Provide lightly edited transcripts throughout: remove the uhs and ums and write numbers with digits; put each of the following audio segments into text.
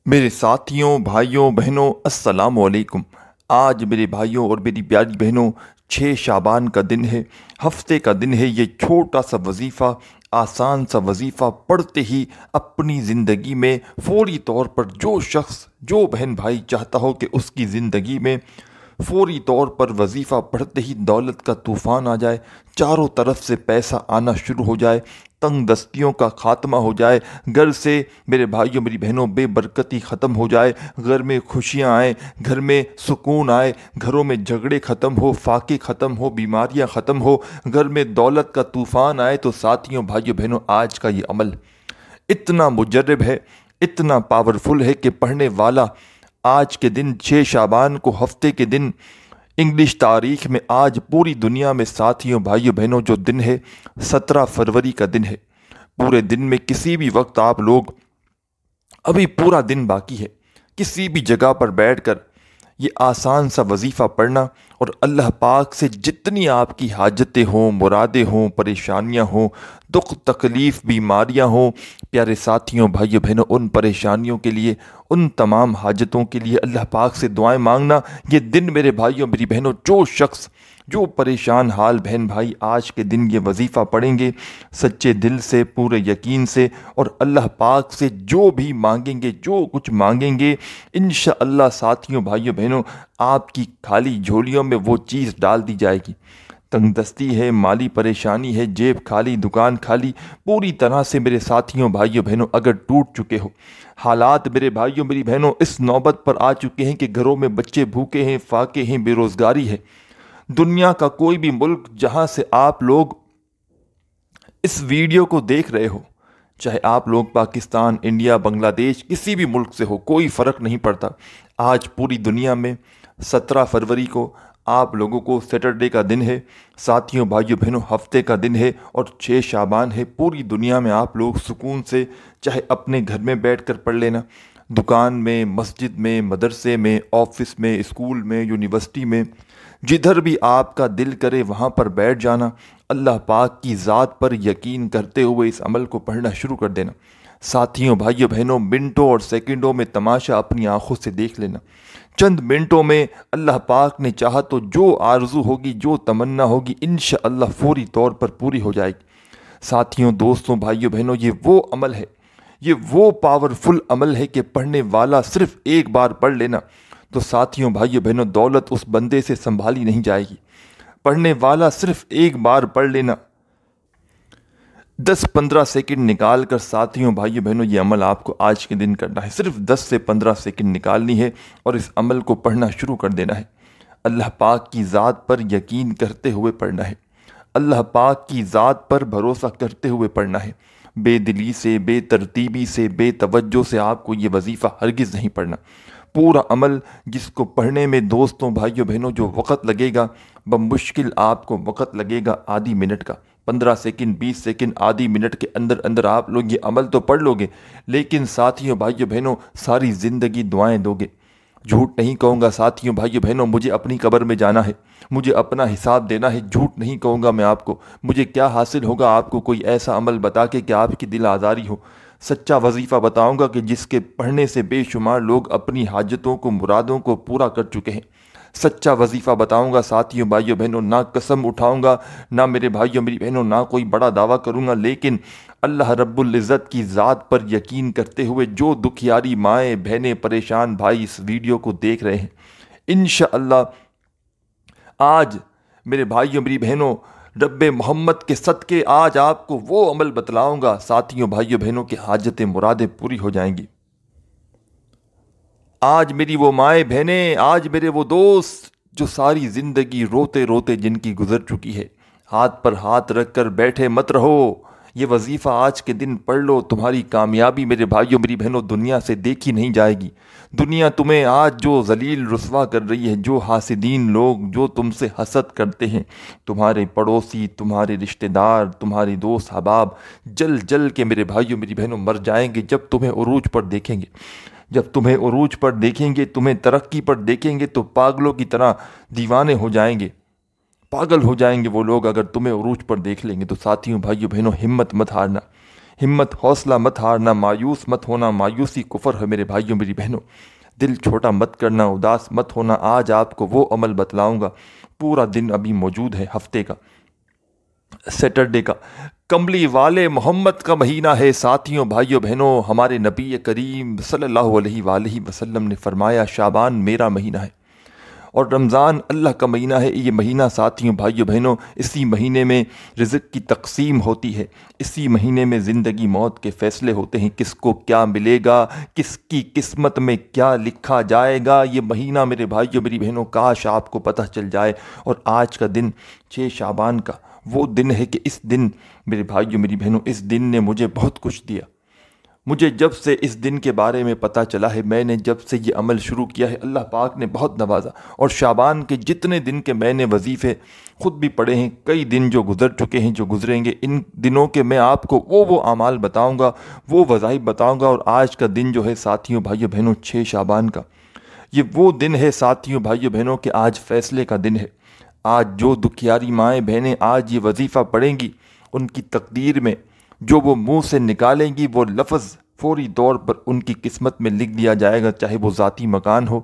میرے ساتھیوں، بھائیوں، بہنوں، السلام علیکم۔ آج میرے بھائیوں اور میری پیاری بہنوں 6 شعبان کا دن ہے، ہفتے کا دن ہے۔ یہ چھوٹا سا وظیفہ، آسان سا وظیفہ پڑھتے ہی اپنی زندگی میں فوری طور پر جو شخص، جو بہن بھائی چاہتا ہو کہ اس کی زندگی میں فوری طور پر وظیفہ پڑھتے ہی دولت کا طوفان آ جائے، چاروں طرف سے پیسہ آنا شروع ہو جائے، تنگ دستیوں کا خاتمہ ہو جائے، گھر سے میرے بھائیوں میری بہنوں بے برکتی ختم ہو جائے، گھر میں خوشیاں آئیں، گھر میں سکون آئے، گھروں میں جھگڑے ختم ہو، فاقے ختم ہو، بیماریاں ختم ہو، گھر میں دولت کا طوفان آئے، تو ساتھیوں، بھائیوں، بہنوں، آج کا یہ عمل اتنا مجرب ہے، اتنا پاورفل ہے کہ پڑھنے والا آج کے دن 6 شعبان کو، ہفتے کے دن، انگلش تاریخ میں آج پوری دنیا میں ساتھیوں، بھائیوں، بہنوں جو دن ہے 17 فروری کا دن ہے۔ پورے دن میں کسی بھی وقت آپ لوگ، ابھی پورا دن باقی ہے، کسی بھی جگہ پر بیٹھ کر یہ آسان سا وظیفہ پڑھنا اور اللہ پاک سے جتنی آپ کی حاجتیں ہوں، مرادیں ہوں، پریشانیاں ہوں، دکھ تکلیف، بیماریاں ہوں، پیارے ساتھیوں، بھائیوں، بہنوں، ان پریشانیوں کے لیے، ان تمام حاجتوں کے لیے اللہ پاک سے دعائیں مانگنا۔ یہ دن میرے بھائیوں میری بہنوں، جو شخص، جو پریشان حال بہن بھائی آج کے دن یہ وظیفہ پڑھیں گے سچے دل سے، پورے یقین سے، اور اللہ پاک سے جو بھی مانگیں گے، جو کچھ مانگیں گے، انشاءاللہ ساتھیوں، بھائیوں، بہنوں، آپ کی خالی جھولیوں میں وہ چیز ڈال دی جائے گی۔ تنگ دستی ہے، مالی پریشانی ہے، جیب خالی، دکان خالی، پوری طرح سے میرے ساتھیوں، بھائیوں، بہنوں اگر ٹوٹ چکے ہو، حالات میرے بھائیوں میری بہنوں اس نوبت پر آ چکے ہیں کہ گھروں میں بچے بھوکے ہیں، فاقے ہیں، بے روزگاری ہے، دنیا کا کوئی بھی ملک جہاں سے آپ لوگ اس ویڈیو کو دیکھ رہے ہو، چاہے آپ لوگ پاکستان، انڈیا، بنگلہ دیش، کسی بھی ملک سے ہو، کوئی فرق نہیں پڑتا، آج پوری دنیا میں 17 فروری کو آپ لوگوں کو سیٹرڈے کا دن ہے، ساتھیوں، بھائیوں، بہنوں ہفتے کا دن ہے اور 6 شعبان ہے۔ پوری دنیا میں آپ لوگ سکون سے، چاہے اپنے گھر میں بیٹھ کر پڑھ لینا، دکان میں، مسجد میں، مدرسے میں، آفس میں، اسکول میں، یونیورسٹی میں، جدھر بھی آپ کا دل کرے وہاں پر بیٹھ جانا، اللہ پاک کی ذات پر یقین کرتے ہوئے اس عمل کو پڑھنا شروع کر دینا۔ ساتھیوں، بھائیوں، بہنوں، منٹوں اور سیکنڈوں میں تماشا اپنی آنکھوں سے دیکھ لینا۔ چند منٹوں میں اللہ پاک نے چاہا تو جو آرزو ہوگی، جو تمنا ہوگی، انشاءاللہ فوری طور پر پوری ہو جائے گی۔ ساتھیوں، دوستوں، بھائیوں، بہنوں، یہ وہ عمل ہے، یہ وہ پاورفل عمل ہے کہ پڑھنے والا صرف ایک بار پڑھ لینا تو ساتھیوں، بھائیوں، بہنوں دولت اس بندے سے سنبھالی نہیں جائے گی۔ پڑھنے والا صرف ایک بار پڑھ لینا، 10-15 سیکنڈ نکال کر ساتھیوں، بھائیوں، بہنوں یہ عمل آپ کو آج کے دن کرنا ہے، صرف 10 سے 15 سیکنڈ نکالنی ہے اور اس عمل کو پڑھنا شروع کر دینا ہے۔ اللہ پاک کی ذات پر یقین کرتے ہوئے پڑھنا ہے، اللہ پاک کی ذات پر بھروسہ کرتے ہوئے پڑھنا ہے۔ بے دلی سے، بے ترتیبی سے، بے توجہ سے آپ کو یہ وظیفہ ہرگز نہیں پڑھنا۔ پورا عمل جس کو پڑھنے میں دوستوں، بھائیوں، بہنوں جو وقت لگے گا، بمشکل آپ کو وقت لگے گا آدھی منٹ کا، 15 سیکنڈ، 20 سیکنڈ، آدھی منٹ کے اندر اندر آپ لوگ یہ عمل تو پڑھ لو گے، لیکن ساتھیوں، بھائیوں، بہنوں ساری زندگی دعائیں دو گے۔ جھوٹ نہیں کہوں گا ساتھیوں، بھائیوں، بہنوں، مجھے اپنی قبر میں جانا ہے، مجھے اپنا حساب دینا ہے، جھوٹ نہیں کہوں گا میں آپ کو۔ مجھے کیا حاصل ہوگا آپ کو کوئی ایسا عمل بتا کے کہ آپ کی دل آزاری ہو؟ سچا وظیفہ بتاؤں گا کہ جس کے پڑھنے سے بے شمار لوگ اپنی حاجتوں کو، مرادوں کو پورا کر چکے ہیں۔ سچا وظیفہ بتاؤں گا ساتھیوں، بھائیوں، بہنوں، نہ قسم اٹھاؤں گا، نہ میرے بھائیوں میری بہنوں، نہ کوئی بڑا دعویٰ کروں گا، لیکن اللہ رب العزت کی ذات پر یقین کرتے ہوئے جو دکھیاری مائیں، بہنیں، پریشان بھائی اس ویڈیو کو دیکھ رہے ہیں، انشاءاللہ آج میرے بھائیوں میری بہنوں رب محمد کے صدقے آج آپ کو وہ عمل بتلاؤں گا ساتھیوں، بھائیوں، بہنوں کی حاجتیں، مرادیں پوری ہو جائیں گی۔ آج میری وہ مائیں، بہنیں، آج میرے وہ دوست جو ساری زندگی روتے روتے جن کی گزر چکی ہے، ہاتھ پر ہاتھ رکھ کر بیٹھے مت رہو، یہ وظیفہ آج کے دن پڑھ لو، تمہاری کامیابی میرے بھائیوں میری بہنوں دنیا سے دیکھی نہیں جائے گی۔ دنیا تمہیں آج جو ذلیل رسوا کر رہی ہے، جو حاسدین لوگ جو تم سے حسد کرتے ہیں، تمہارے پڑوسی، تمہارے رشتہ دار، تمہارے دوست احباب جل جل کے میرے بھائیوں میری بہنوں مر جائیں گے جب تمہیں عروج پر دیکھیں گے۔ جب تمہیں عروج پر دیکھیں گے، تمہیں ترقی پر دیکھیں گے تو پاگلوں کی طرح دیوانے ہو جائیں گے، پاگل ہو جائیں گے وہ لوگ اگر تمہیں عروج پر دیکھ لیں گے۔ تو ساتھیوں، بھائیوں، بہنوں ہمت مت ہارنا، ہمت حوصلہ مت ہارنا، مایوس مت ہونا، مایوسی کفر ہے میرے بھائیوں میری بہنوں۔ دل چھوٹا مت کرنا، اداس مت ہونا۔ آج آپ کو وہ عمل بتلاؤں گا، پورا دن ابھی موجود ہے ہفتے کا، سیٹرڈے کا، کملی والے محمد کا مہینہ ہے ساتھیوں بھائیوں بہنوں۔ ہمارے نبی کریم صلی اللہ علیہ وآلہ وسلم نے فرمایا شعبان میرا مہینہ ہے اور رمضان اللہ کا مہینہ ہے۔ یہ مہینہ ساتھیوں بھائیوں بہنوں، اسی مہینے میں رزق کی تقسیم ہوتی ہے، اسی مہینے میں زندگی موت کے فیصلے ہوتے ہیں، کس کو کیا ملے گا، کس کی قسمت میں کیا لکھا جائے گا۔ یہ مہینہ میرے بھائیوں میری بہنوں کاش آپ کو پتہ چل جائے۔ اور آج کا دن 6 شعبان کا وہ دن ہے کہ اس دن میرے بھائیوں میری بہنوں، اس دن نے مجھے بہت کچھ دیا۔ مجھے جب سے اس دن کے بارے میں پتہ چلا ہے، میں نے جب سے یہ عمل شروع کیا ہے، اللہ پاک نے بہت نوازا۔ اور شعبان کے جتنے دن کے میں نے وظیفے خود بھی پڑھے ہیں، کئی دن جو گزر چکے ہیں، جو گزریں گے، ان دنوں کے میں آپ کو وہ اعمال بتاؤں گا، وہ وظائف بتاؤں گا۔ اور آج کا دن جو ہے ساتھیوں بھائیوں بہنوں 6 شعبان کا، یہ وہ دن ہے ساتھیوں بھائیوں بہنوں کہ آج فیصلے کا دن ہے۔ آج جو دکھیاری مائیں بہنیں آج یہ وظیفہ پڑھیں گی، ان کی تقدیر میں جو وہ منہ سے نکالیں گی، وہ لفظ فوری طور پر ان کی قسمت میں لکھ دیا جائے گا، چاہے وہ ذاتی مکان ہو،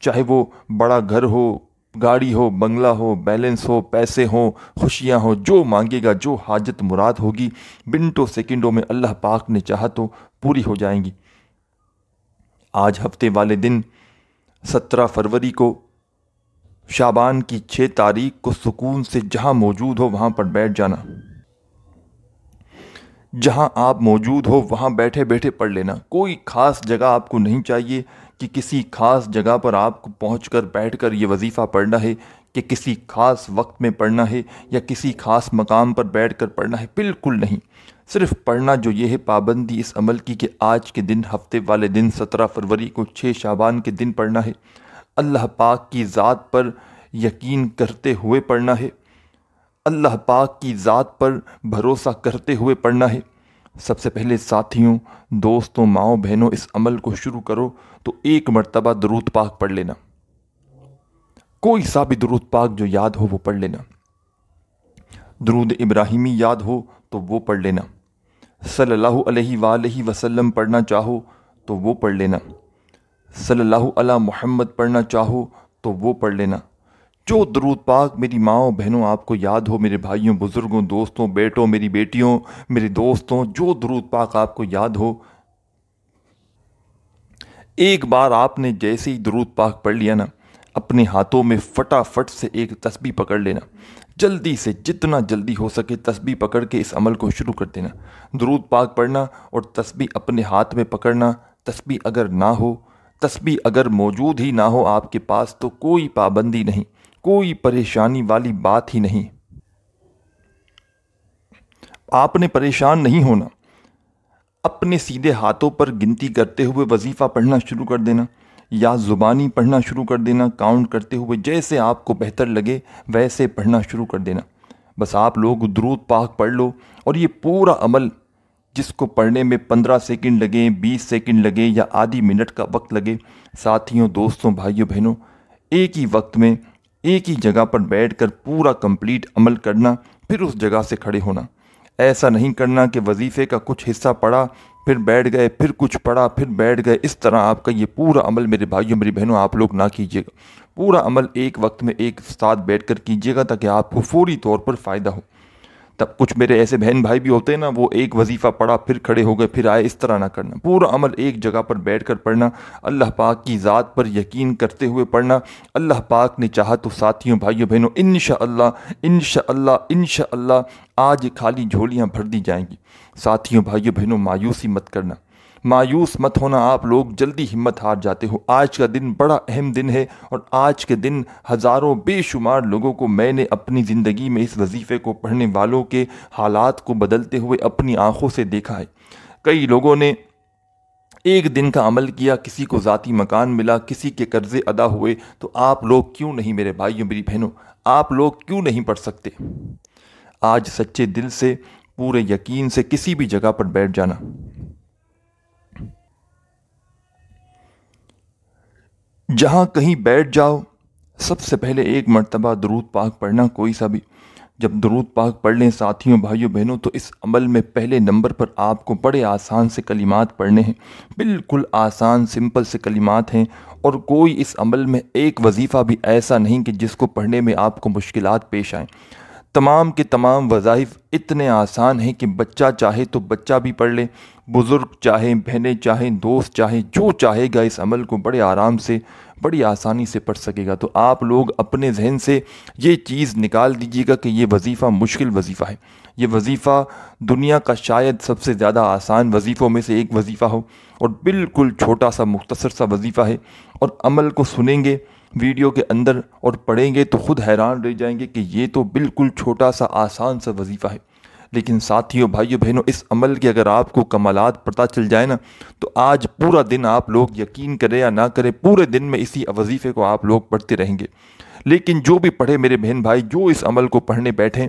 چاہے وہ بڑا گھر ہو، گاڑی ہو، بنگلہ ہو، بیلنس ہو، پیسے ہوں، خوشیاں ہوں، جو مانگے گا، جو حاجت مراد ہوگی، منٹوں سیکنڈوں میں اللہ پاک نے چاہا تو پوری ہو جائیں گی۔ آج ہفتے والے دن 17 فروری کو شعبان کی 6 تاریخ کو سکون سے جہاں موجود ہو وہاں پر بیٹھ جانا، جہاں آپ موجود ہو وہاں بیٹھے بیٹھے پڑھ لینا۔ کوئی خاص جگہ آپ کو نہیں چاہیے کہ کسی خاص جگہ پر آپ کو پہنچ کر بیٹھ کر یہ وظیفہ پڑھنا ہے، کہ کسی خاص وقت میں پڑھنا ہے یا کسی خاص مقام پر بیٹھ کر پڑھنا ہے، بالکل نہیں۔ صرف پڑھنا جو یہ ہے پابندی اس عمل کی کہ آج کے دن ہفتے والے دن 17 فروری کو 6 شعبان کے دن پڑھنا ہے، اللہ پاک کی ذات پر یقین کرتے ہوئے پڑھنا ہے، اللہ پاک کی ذات پر بھروسہ کرتے ہوئے پڑھنا ہے۔ سب سے پہلے ساتھیوں، دوستوں، ماؤں بہنوں، اس عمل کو شروع کرو تو ایک مرتبہ درود پاک پڑھ لینا، کوئی سا بھی درود پاک جو یاد ہو وہ پڑھ لینا۔ درود ابراہیمی یاد ہو تو وہ پڑھ لینا، صلی اللہ علیہ وآلہ وسلم پڑھنا چاہو تو وہ پڑھ لینا، صلی اللہ علی محمد پڑھنا چاہو تو وہ پڑھ لینا۔ جو درود پاک میری ماؤں بہنوں آپ کو یاد ہو، میرے بھائیوں، بزرگوں، دوستوں، بیٹوں، میری بیٹیوں، میرے دوستوں، جو درود پاک آپ کو یاد ہو، ایک بار آپ نے جیسے ہی درود پاک پڑھ لیا نا، اپنے ہاتھوں میں فٹافٹ سے ایک تسبیح پکڑ لینا، جلدی سے جتنا جلدی ہو سکے تسبیح پکڑ کے اس عمل کو شروع کر دینا۔ درود پاک پڑھنا اور تسبیح اپنے ہاتھ میں پکڑنا۔ تسبیح اگر نہ ہو، تسبیح اگر موجود ہی نہ ہو آپ کے پاس تو کوئی پابندی نہیں، کوئی پریشانی والی بات ہی نہیں، آپ نے پریشان نہیں ہونا۔ اپنے سیدھے ہاتھوں پر گنتی کرتے ہوئے وظیفہ پڑھنا شروع کر دینا، یا زبانی پڑھنا شروع کر دینا، کاؤنٹ کرتے ہوئے، جیسے آپ کو بہتر لگے ویسے پڑھنا شروع کر دینا۔ بس آپ لوگ درود پاک پڑھ لو، اور یہ پورا عمل جس کو پڑھنے میں 15 سیکنڈ لگیں، 20 سیکنڈ لگے یا آدھی منٹ کا وقت لگے، ساتھیوں، دوستوں، بھائیوں، بہنوں، ایک ہی وقت میں ایک ہی جگہ پر بیٹھ کر پورا کمپلیٹ عمل کرنا، پھر اس جگہ سے کھڑے ہونا۔ ایسا نہیں کرنا کہ وظیفے کا کچھ حصہ پڑھا پھر بیٹھ گئے، پھر کچھ پڑھا پھر بیٹھ گئے۔ اس طرح آپ کا یہ پورا عمل میرے بھائیوں میری بہنوں آپ لوگ نہ کیجیے گا۔ پورا عمل ایک وقت میں ایک ساتھ بیٹھ کر کیجیے گا تاکہ آپ کو فوری طور پر فائدہ ہو۔ تب کچھ میرے ایسے بہن بھائی بھی ہوتے ہیں نا، وہ ایک وظیفہ پڑھا پھر کھڑے ہو گئے پھر آئے، اس طرح نہ کرنا۔ پورا عمل ایک جگہ پر بیٹھ کر پڑھنا، اللہ پاک کی ذات پر یقین کرتے ہوئے پڑھنا۔ اللہ پاک نے چاہا تو ساتھیوں، بھائیوں، بہنوں، انشاءاللہ انشاءاللہ انشاءاللہ آج خالی جھولیاں بھر دی جائیں گی۔ ساتھیوں، بھائیوں، بہنوں، مایوسی مت کرنا، مایوس مت ہونا۔ آپ لوگ جلدی ہمت ہار جاتے ہو۔ آج کا دن بڑا اہم دن ہے، اور آج کے دن ہزاروں بے شمار لوگوں کو میں نے اپنی زندگی میں اس وظیفے کو پڑھنے والوں کے حالات کو بدلتے ہوئے اپنی آنکھوں سے دیکھا ہے۔ کئی لوگوں نے ایک دن کا عمل کیا، کسی کو ذاتی مکان ملا، کسی کے قرضے ادا ہوئے، تو آپ لوگ کیوں نہیں میرے بھائیوں میری بہنوں، آپ لوگ کیوں نہیں پڑھ سکتے؟ آج سچے دل سے، پورے یقین سے کسی بھی جگہ پر بیٹھ جانا، جہاں کہیں بیٹھ جاؤ، سب سے پہلے ایک مرتبہ درود پاک پڑھنا، کوئی سا بھی جب درود پاک پڑھ لیں ساتھیوں بھائیوں بہنوں تو اس عمل میں پہلے نمبر پر آپ کو بڑے آسان سے کلمات پڑھنے ہیں، بالکل آسان سمپل سے کلمات ہیں، اور کوئی اس عمل میں ایک وظیفہ بھی ایسا نہیں کہ جس کو پڑھنے میں آپ کو مشکلات پیش آئیں۔ تمام کے تمام وظائف اتنے آسان ہیں کہ بچہ چاہے تو بچہ بھی پڑھ لے، بزرگ چاہیں، بہنیں چاہیں، دوست چاہیں، جو چاہے گا اس عمل کو بڑے آرام سے بڑی آسانی سے پڑھ سکے گا۔ تو آپ لوگ اپنے ذہن سے یہ چیز نکال دیجیے گا کہ یہ وظیفہ مشکل وظیفہ ہے، یہ وظیفہ دنیا کا شاید سب سے زیادہ آسان وظیفوں میں سے ایک وظیفہ ہو، اور بالکل چھوٹا سا مختصر سا وظیفہ ہے، اور عمل کو سنیں گے ویڈیو کے اندر اور پڑھیں گے تو خود حیران رہ جائیں گے کہ یہ تو بالکل چھوٹا سا آسان سا وظیفہ ہے۔ لیکن ساتھیوں بھائیوں بہنوں، اس عمل کے اگر آپ کو کمالات پتہ چل جائے نا تو آج پورا دن آپ لوگ یقین کریں یا نہ کریں پورے دن میں اسی وظیفے کو آپ لوگ پڑھتے رہیں گے۔ لیکن جو بھی پڑھے میرے بہن بھائی، جو اس عمل کو پڑھنے بیٹھیں،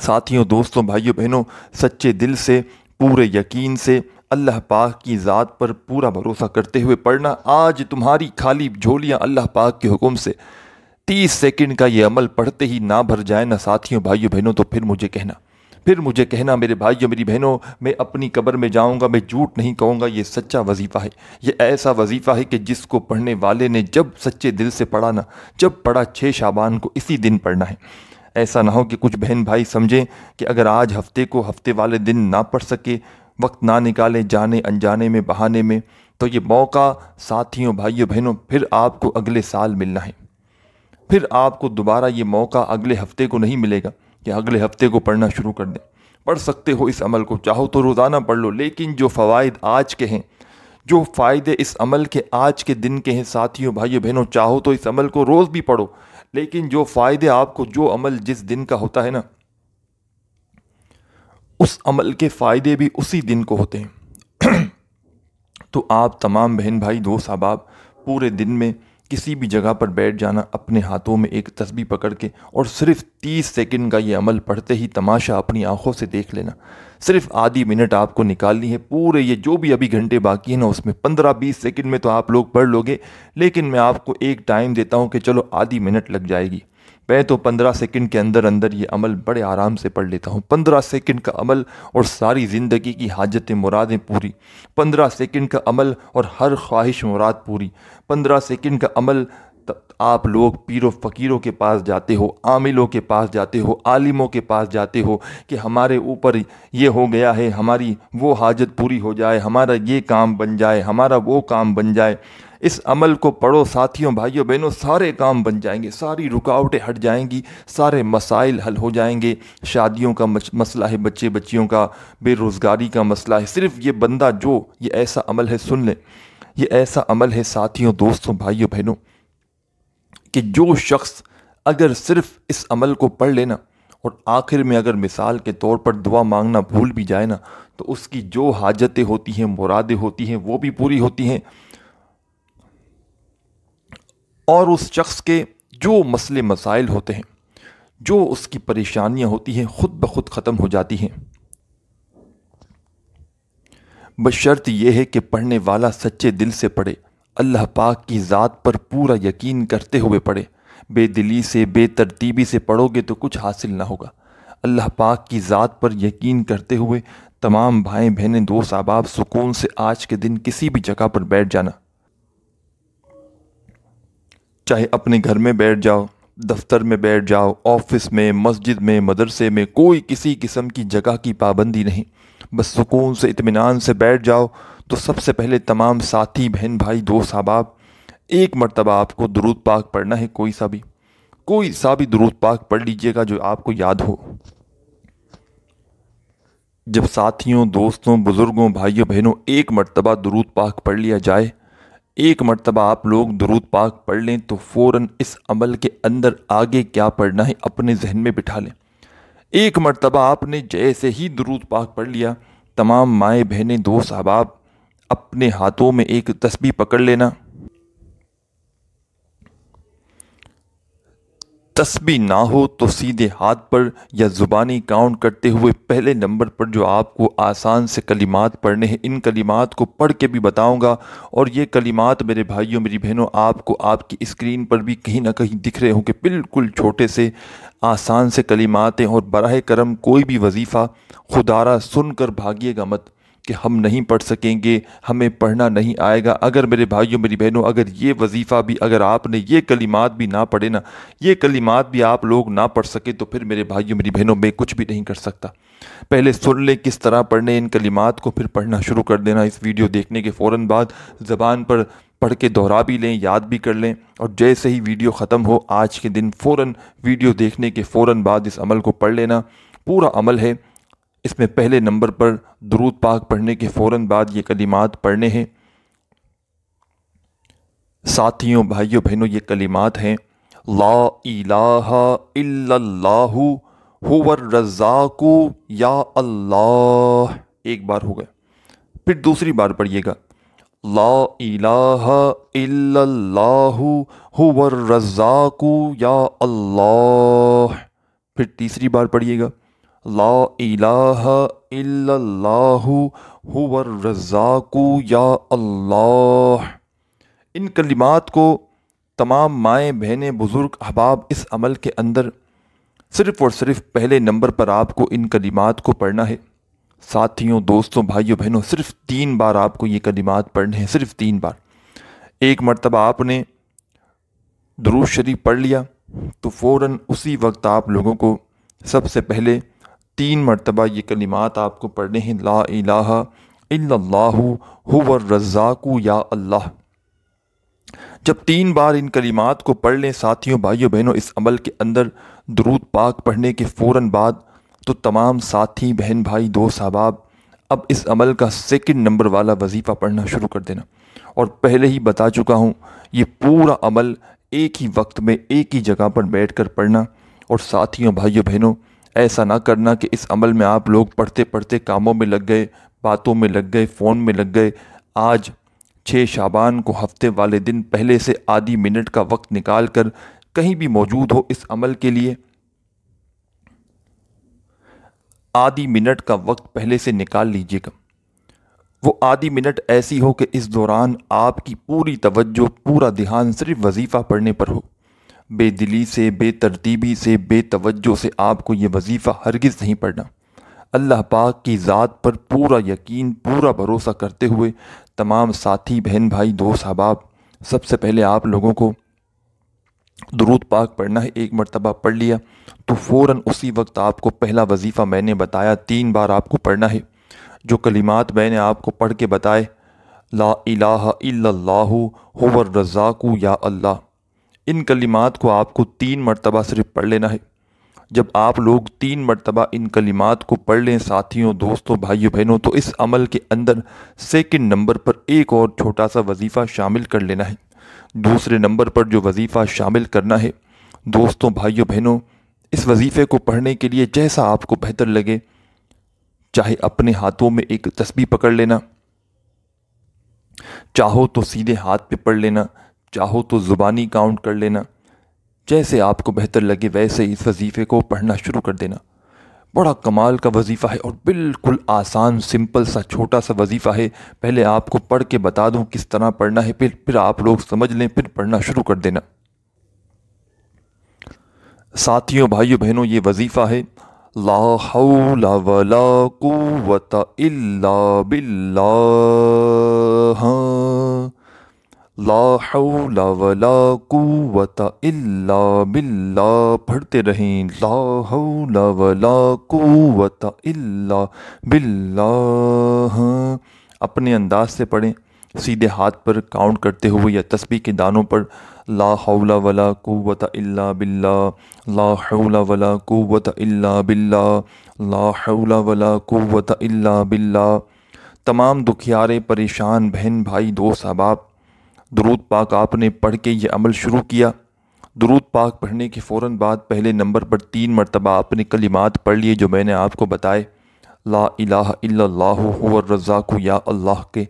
ساتھیوں دوستوں بھائیوں بہنوں، سچے دل سے پورے یقین سے اللہ پاک کی ذات پر پورا بھروسہ کرتے ہوئے پڑھنا۔ آج تمہاری خالی جھولیاں اللہ پاک کے حکم سے 30 سیکنڈ کا یہ عمل پڑھتے ہی نہ بھر جائے نا ساتھیوں بھائیوں بہنوں، تو پھر مجھے کہنا میرے بھائیوں میری بہنوں، میں اپنی قبر میں جاؤں گا، میں جھوٹ نہیں کہوں گا، یہ سچا وظیفہ ہے۔ یہ ایسا وظیفہ ہے کہ جس کو پڑھنے والے نے جب سچے دل سے پڑھا نا، جب پڑھا 6 شعبان کو اسی دن پڑھنا ہے۔ ایسا نہ ہو کہ کچھ بہن بھائی سمجھیں کہ اگر آج ہفتے والے دن نہ پڑھ سکے، وقت نہ نکالے جانے انجانے میں بہانے میں، تو یہ موقع ساتھیوں بھائیوں بہنوں پھر آپ کو اگلے سال ملنا ہے۔ پھر آپ کو دوبارہ یہ موقع اگلے ہفتے کو نہیں ملے گا کہ اگلے ہفتے کو پڑھنا شروع کر دیں۔ پڑھ سکتے ہو اس عمل کو، چاہو تو روزانہ پڑھ لو، لیکن جو فوائد آج کے ہیں، جو فائدے اس عمل کے آج کے دن کے ہیں ساتھیوں بھائیوں بہنوں، چاہو تو اس عمل کو روز بھی پڑھو، لیکن جو فائدے آپ کو، جو عمل جس دن کا ہوتا ہے نا، اس عمل کے فائدے بھی اسی دن کو ہوتے ہیں۔ تو آپ تمام بہن بھائی دوست احباب پورے دن میں کسی بھی جگہ پر بیٹھ جانا، اپنے ہاتھوں میں ایک تسبیح پکڑ کے، اور صرف 30 سیکنڈ کا یہ عمل پڑھتے ہی تماشا اپنی آنکھوں سے دیکھ لینا۔ صرف آدھی منٹ آپ کو نکالنی ہے، پورے یہ جو بھی ابھی گھنٹے باقی ہیں نا اس میں 15-20 سیکنڈ میں تو آپ لوگ پڑھ لو گے، لیکن میں آپ کو ایک ٹائم دیتا ہوں کہ چلو آدھی منٹ لگ جائے گی، میں تو 15 سیکنڈ کے اندر یہ عمل بڑے آرام سے پڑھ لیتا ہوں۔ 15 سیکنڈ کا عمل اور ساری زندگی کی حاجتیں مرادیں پوری، 15 سیکنڈ کا عمل اور ہر خواہش مراد پوری، 15 سیکنڈ کا عمل۔ آپ لوگ پیر و فقیروں کے پاس جاتے ہو، عاملوں کے پاس جاتے ہو، عالموں کے پاس جاتے ہو کہ ہمارے اوپر یہ ہو گیا ہے، ہماری وہ حاجت پوری ہو جائے، ہمارا یہ کام بن جائے، ہمارا وہ کام بن جائے۔ اس عمل کو پڑھو ساتھیوں بھائیوں بہنوں، سارے کام بن جائیں گے، ساری رکاوٹیں ہٹ جائیں گی، سارے مسائل حل ہو جائیں گے۔ شادیوں کا مسئلہ ہے، بچے بچیوں کا، بے روزگاری کا مسئلہ ہے، صرف یہ بندہ جو یہ ایسا عمل ہے، سن لیں، یہ ایسا عمل ہے ساتھیوں دوستوں بھائیوں بہنوں کہ جو شخص اگر صرف اس عمل کو پڑھ لینا اور آخر میں اگر مثال کے طور پر دعا مانگنا بھول بھی جائے نا، تو اس کی جو حاجتیں ہوتی ہیں، مرادیں ہوتی ہیں، وہ بھی پوری ہوتی ہیں، اور اس شخص کے جو مسئلے مسائل ہوتے ہیں، جو اس کی پریشانیاں ہوتی ہیں، خود بخود ختم ہو جاتی ہیں۔ بشرط یہ ہے کہ پڑھنے والا سچے دل سے پڑھے، اللہ پاک کی ذات پر پورا یقین کرتے ہوئے پڑھے۔ بے دلی سے، بے ترتیبی سے پڑھو گے تو کچھ حاصل نہ ہوگا۔ اللہ پاک کی ذات پر یقین کرتے ہوئے تمام بھائیں بہنیں دوست احباب سکون سے آج کے دن کسی بھی جگہ پر بیٹھ جانا، چاہے اپنے گھر میں بیٹھ جاؤ، دفتر میں بیٹھ جاؤ، آفس میں، مسجد میں، مدرسے میں، کوئی کسی قسم کی جگہ کی پابندی نہیں، بس سکون سے اطمینان سے بیٹھ جاؤ۔ تو سب سے پہلے تمام ساتھی بہن بھائی دوست احباب ایک مرتبہ آپ کو درود پاک پڑھنا ہے، کوئی سا بھی درود پاک پڑھ لیجئے گا جو آپ کو یاد ہو۔ جب ساتھیوں دوستوں بزرگوں بھائیوں بہنوں ایک مرتبہ درود پاک پڑھ لیا جائے، ایک مرتبہ آپ لوگ درود پاک پڑھ لیں تو فوراً اس عمل کے اندر آگے کیا پڑھنا ہے اپنے ذہن میں بٹھا لیں۔ ایک مرتبہ آپ نے جیسے ہی درود پاک پڑھ لیا، تمام مائیں بہنیں دوست احباب اپنے ہاتھوں میں ایک تسبیح پکڑ لینا، تسبیح نہ ہو تو سیدھے ہاتھ پر یا زبانی کاؤنٹ کرتے ہوئے پہلے نمبر پر جو آپ کو آسان سے کلمات پڑھنے ہیں، ان کلمات کو پڑھ کے بھی بتاؤں گا، اور یہ کلمات میرے بھائیوں میری بہنوں آپ کو آپ کی اسکرین پر بھی کہیں نہ کہیں دکھ رہے ہوں کہ بالکل چھوٹے سے آسان سے کلمات ہیں۔ اور براہ کرم کوئی بھی وظیفہ خدارہ سن کر بھاگیے گا مت کہ ہم نہیں پڑھ سکیں گے، ہمیں پڑھنا نہیں آئے گا۔ اگر میرے بھائیوں میری بہنوں اگر یہ وظیفہ بھی اگر آپ نے یہ کلمات بھی نہ پڑھے نا، یہ کلمات بھی آپ لوگ نہ پڑھ سکے، تو پھر میرے بھائیوں میری بہنوں میں کچھ بھی نہیں کر سکتا۔ پہلے سن لیں کس طرح پڑھنے ان کلمات کو، پھر پڑھنا شروع کر دینا۔ اس ویڈیو دیکھنے کے فوراً بعد زبان پر پڑھ کے دہرا بھی لیں، یاد بھی کر لیں، اور جیسے ہی ویڈیو ختم ہو آج کے دن فوراً ویڈیو دیکھنے کے فوراً بعد اس عمل کو پڑھ لینا۔ پورا عمل ہے، اس میں پہلے نمبر پر درود پاک پڑھنے کے فوراً بعد یہ کلمات پڑھنے ہیں۔ ساتھیوں بھائیوں بہنوں یہ کلمات ہیں: لا الہ الا اللہ هو الرزاق یا اللہ۔ ایک بار ہو گیا، پھر دوسری بار پڑھیے گا: لا الہ الا اللہ هو الرزاق یا اللہ۔ پھر تیسری بار پڑھیے گا: لا الہ الا اللہ هو الرزاق یا اللہ۔ ان کلمات کو تمام مائیں بہنیں بزرگ احباب اس عمل کے اندر صرف اور صرف پہلے نمبر پر آپ کو ان کلمات کو پڑھنا ہے۔ ساتھیوں دوستوں بھائیوں بہنوں صرف 3 بار آپ کو یہ کلمات پڑھنے ہیں، صرف 3 بار۔ ایک مرتبہ آپ نے درود شریف پڑھ لیا تو فوراً اسی وقت آپ لوگوں کو سب سے پہلے 3 مرتبہ یہ کلمات آپ کو پڑھنے ہیں: لا الہ الا اللہ هو الرزاق یا اللہ۔ جب 3 بار ان کلمات کو پڑھ لیں ساتھیوں بھائیوں بہنوں اس عمل کے اندر درود پاک پڑھنے کے فوراً بعد، تو تمام ساتھی بہن بھائی دوست احباب اب اس عمل کا 2 نمبر والا وظیفہ پڑھنا شروع کر دینا۔ اور پہلے ہی بتا چکا ہوں یہ پورا عمل ایک ہی وقت میں ایک ہی جگہ پر بیٹھ کر پڑھنا۔ اور ساتھیوں بھائیوں بہنوں ایسا نہ کرنا کہ اس عمل میں آپ لوگ پڑھتے پڑھتے کاموں میں لگ گئے، باتوں میں لگ گئے، فون میں لگ گئے۔ آج 6 شعبان کو ہفتے والے دن پہلے سے آدھی منٹ کا وقت نکال کر کہیں بھی موجود ہو اس عمل کے لیے، آدھی منٹ کا وقت پہلے سے نکال لیجئے گا۔ وہ آدھی منٹ ایسی ہو کہ اس دوران آپ کی پوری توجہ پورا دھیان صرف وظیفہ پڑھنے پر ہو۔ بے دلی سے، بے ترتیبی سے، بے توجہ سے آپ کو یہ وظیفہ ہرگز نہیں پڑھنا۔ اللہ پاک کی ذات پر پورا یقین، پورا بھروسہ کرتے ہوئے تمام ساتھی بہن بھائی دوست احباب سب سے پہلے آپ لوگوں کو درود پاک پڑھنا ہے۔ ایک مرتبہ پڑھ لیا تو فوراً اسی وقت آپ کو پہلا وظیفہ میں نے بتایا 3 بار آپ کو پڑھنا ہے۔ جو کلمات میں نے آپ کو پڑھ کے بتائے: لا الہ الا اللہ هو الرزاق یا اللہ، ان کلمات کو آپ کو 3 مرتبہ صرف پڑھ لینا ہے۔ جب آپ لوگ 3 مرتبہ ان کلمات کو پڑھ لیں ساتھیوں دوستوں بھائیوں بہنوں، تو اس عمل کے اندر 2 نمبر پر ایک اور چھوٹا سا وظیفہ شامل کر لینا ہے۔ دوسرے نمبر پر جو وظیفہ شامل کرنا ہے دوستوں بھائیوں بہنوں، اس وظیفے کو پڑھنے کے لیے جیسا آپ کو بہتر لگے، چاہے اپنے ہاتھوں میں ایک تسبیح پکڑ لینا، چاہو تو سیدھے ہاتھ پہ پڑھ لینا، چاہو تو زبانی کاؤنٹ کر لینا، جیسے آپ کو بہتر لگے ویسے اس وظیفے کو پڑھنا شروع کر دینا۔ بڑا کمال کا وظیفہ ہے اور بالکل آسان سمپل سا چھوٹا سا وظیفہ ہے۔ پہلے آپ کو پڑھ کے بتا دوں کس طرح پڑھنا ہے، پھر آپ لوگ سمجھ لیں، پھر پڑھنا شروع کر دینا۔ ساتھیوں بھائیوں بہنوں یہ وظیفہ ہے: لا حول ولا قوت الا باللہ، لا حول ولا قوت الا باللہ۔ پڑھتے رہیں: لا حول ولا قوت الا باللہ۔ اپنے انداز سے پڑھیں، سیدھے ہاتھ پر کاؤنٹ کرتے ہوئے یا تسبیح کے دانوں پر: لا حول ولا قوت الا باللہ، لا حول ولا قوت الا باللہ، لا حول ولا قوت الا باللہ۔ تمام دکھیارے پریشان بہن بھائی دوست احباب درود پاک آپ نے پڑھ کے یہ عمل شروع کیا۔ درود پاک پڑھنے کے فوراً بعد پہلے نمبر پر 3 مرتبہ آپ نے کلمات پڑھ لیے جو میں نے آپ کو بتائے: لا الہ الا اللہ هو الرزاق یا اللہ کے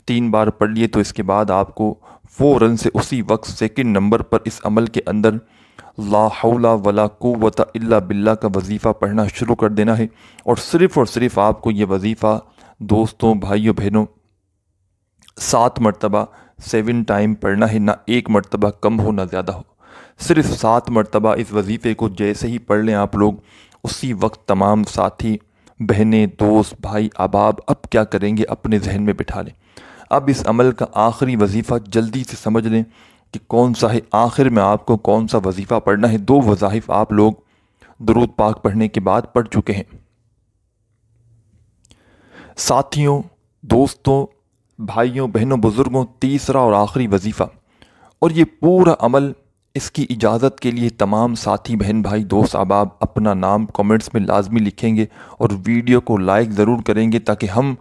3 بار پڑھ لیے۔ تو اس کے بعد آپ کو فوراً سے اسی وقت 2 نمبر پر اس عمل کے اندر لا حول ولا قوت الا باللہ کا وظیفہ پڑھنا شروع کر دینا ہے، اور صرف آپ کو یہ وظیفہ دوستوں بھائیوں بہنوں 7 مرتبہ 7 ٹائم پڑھنا ہے، نہ ایک مرتبہ کم ہو نہ زیادہ ہو، صرف 7 مرتبہ اس وظیفے کو جیسے ہی پڑھ لیں آپ لوگ، اسی وقت تمام ساتھی بہنیں دوست بھائی احباب اب کیا کریں گے اپنے ذہن میں بٹھا لیں۔ اب اس عمل کا آخری وظیفہ جلدی سے سمجھ لیں کہ کون سا ہے، آخر میں آپ کو کون سا وظیفہ پڑھنا ہے۔ 2 وظائف آپ لوگ درود پاک پڑھنے کے بعد پڑھ چکے ہیں۔ ساتھیوں دوستوں بھائیوں بہنوں بزرگوں، تیسرا اور آخری وظیفہ، اور یہ پورا عمل اس کی اجازت کے لیے تمام ساتھی بہن بھائی دوست احباب اپنا نام کامنٹس میں لازمی لکھیں گے اور ویڈیو کو لائک ضرور کریں گے، تاکہ ہم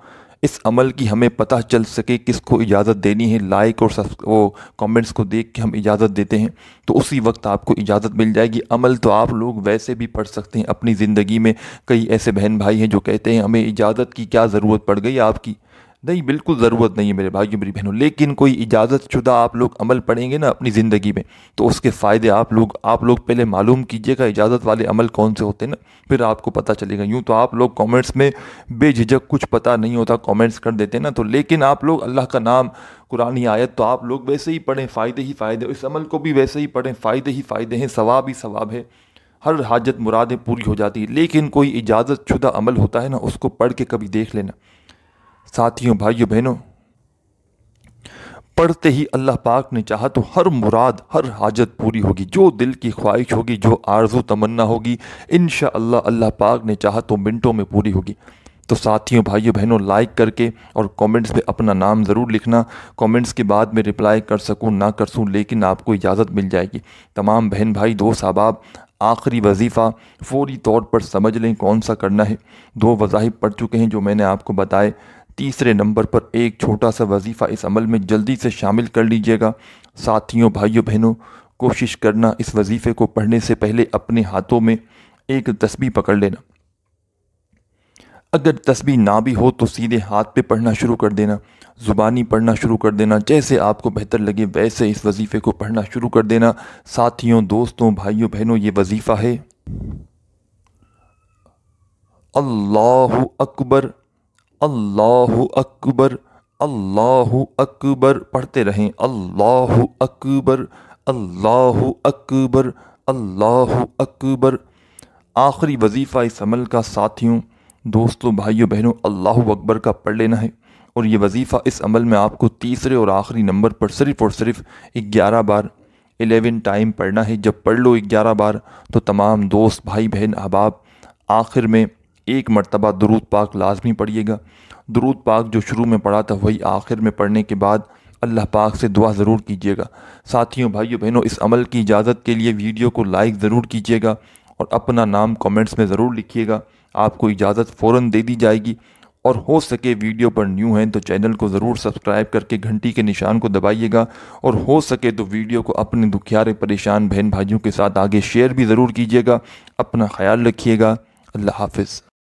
اس عمل کی ہمیں پتہ چل سکے کس کو اجازت دینی ہے۔ لائک اور وہ کامنٹس کو دیکھ کے ہم اجازت دیتے ہیں تو اسی وقت آپ کو اجازت مل جائے گی۔ عمل تو آپ لوگ ویسے بھی پڑھ سکتے ہیں اپنی زندگی میں۔ کئی ایسے بہن بھائی ہیں جو کہتے ہیں ہمیں اجازت کی کیا ضرورت پڑ گئی آپ کی؟ نہیں، بالکل ضرورت نہیں ہے میرے بھائیوں میری بہنوں، لیکن کوئی اجازت شدہ آپ لوگ عمل پڑھیں گے نا اپنی زندگی میں تو اس کے فائدے آپ لوگ پہلے معلوم کیجئے گا اجازت والے عمل کون سے ہوتے ہیں نا، پھر آپ کو پتہ چلے گا۔ یوں تو آپ لوگ کامنٹس میں بے جھجک کچھ پتہ نہیں ہوتا کامنٹس کر دیتے ہیں نا، تو لیکن آپ لوگ اللہ کا نام قرآنی آیت تو آپ لوگ ویسے ہی پڑھیں، فائدے ہی فائدے، اس عمل کو بھی ویسے ہی پڑھیں، فائدے ہی فائدے ہیں، ثواب ہی ثواب ہے، ہر حاجت مرادیں پوری ہو جاتی ہے۔ لیکن کوئی اجازت شدہ عمل ہوتا ہے نا، اس کو پڑھ کے کبھی دیکھ لینا۔ ساتھیوں بھائیوں بہنوں، پڑھتے ہی اللہ پاک نے چاہا تو ہر مراد ہر حاجت پوری ہوگی، جو دل کی خواہش ہوگی، جو آرزو تمنا ہوگی، انشاءاللہ اللہ پاک نے چاہا تو منٹوں میں پوری ہوگی۔ تو ساتھیوں بھائیوں بہنوں، لائک کر کے اور کامنٹس میں اپنا نام ضرور لکھنا۔ کامنٹس کے بعد میں رپلائی کر سکوں نہ کر سکوں، لیکن آپ کو اجازت مل جائے گی۔ تمام بہن بھائی دوست احباب آخری وظیفہ فوری طور پر سمجھ لیں کون سا کرنا ہے۔ 2 وظائف پڑھ چکے ہیں جو میں نے آپ کو بتائے، تیسرے نمبر پر ایک چھوٹا سا وظیفہ اس عمل میں جلدی سے شامل کر لیجئے گا۔ ساتھیوں بھائیوں بہنوں، کوشش کرنا اس وظیفے کو پڑھنے سے پہلے اپنے ہاتھوں میں ایک تسبیح پکڑ لینا۔ اگر تسبیح نہ بھی ہو تو سیدھے ہاتھ پہ پڑھنا شروع کر دینا، زبانی پڑھنا شروع کر دینا، جیسے آپ کو بہتر لگے ویسے اس وظیفے کو پڑھنا شروع کر دینا۔ ساتھیوں دوستوں بھائیوں بہنوں، یہ وظیفہ ہے اللہ اکبر اللہ اکبر اللہ اکبر، پڑھتے رہیں اللہ اکبر اللہ اکبر اللہ اکبر۔ آخری وظیفہ اس عمل کا ساتھیوں دوستوں بھائیوں بہنوں اللہ اکبر کا پڑھ لینا ہے، اور یہ وظیفہ اس عمل میں آپ کو تیسرے اور آخری نمبر پر صرف اور صرف 11 بار 11 ٹائم پڑھنا ہے۔ جب پڑھ لو 11 بار تو تمام دوست بھائی بہن احباب آخر میں 1 مرتبہ درود پاک لازمی پڑھیے گا۔ درود پاک جو شروع میں پڑھا تھا وہی آخر میں پڑھنے کے بعد اللہ پاک سے دعا ضرور کیجیے گا۔ ساتھیوں بھائیوں بہنوں، اس عمل کی اجازت کے لیے ویڈیو کو لائک ضرور کیجیے گا اور اپنا نام کامنٹس میں ضرور لکھیے گا، آپ کو اجازت فوراً دے دی جائے گی۔ اور ہو سکے ویڈیو پر نیو ہیں تو چینل کو ضرور سبسکرائب کر کے گھنٹی کے نشان کو دبائیے گا، اور ہو سکے تو ویڈیو کو اپنے دکھیارے پریشان بہن بھائیوں کے ساتھ آگے شیئر بھی ضرور کیجیے گا۔ اپنا خیال رکھیے گا، اللہ حافظ۔